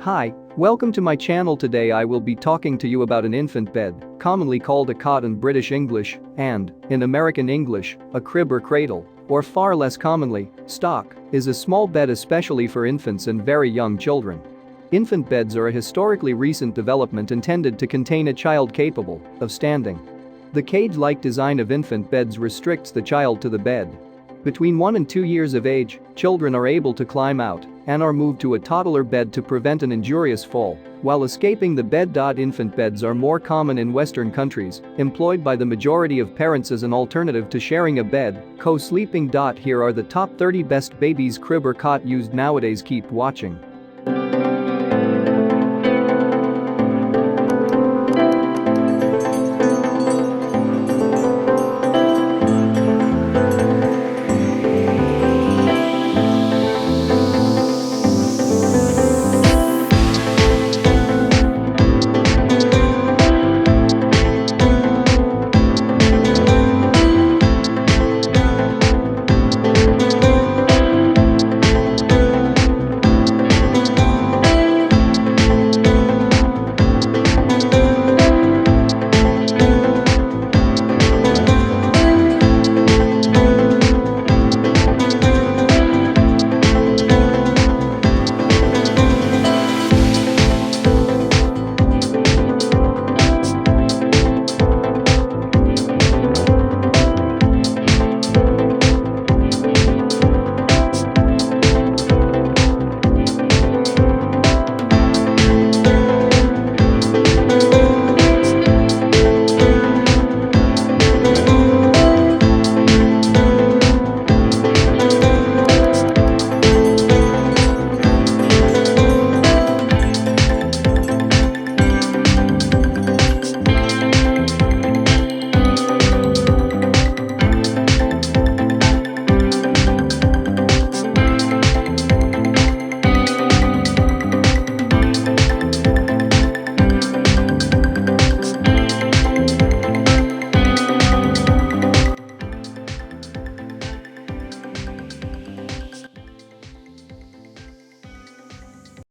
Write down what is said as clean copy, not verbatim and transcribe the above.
Hi, welcome to my channel. Today I will be talking to you about an infant bed, commonly called a cot in British English, and, in American English, a crib or cradle, or far less commonly, stock, is a small bed especially for infants and very young children. Infant beds are a historically recent development intended to contain a child capable of standing. The cage-like design of infant beds restricts the child to the bed. Between 1 and 2 years of age, children are able to climb out and are moved to a toddler bed to prevent an injurious fall, while escaping the bed. Infant beds are more common in Western countries, employed by the majority of parents as an alternative to sharing a bed, co-sleeping. Here are the top 30 best baby's crib or cot used nowadays. Keep watching.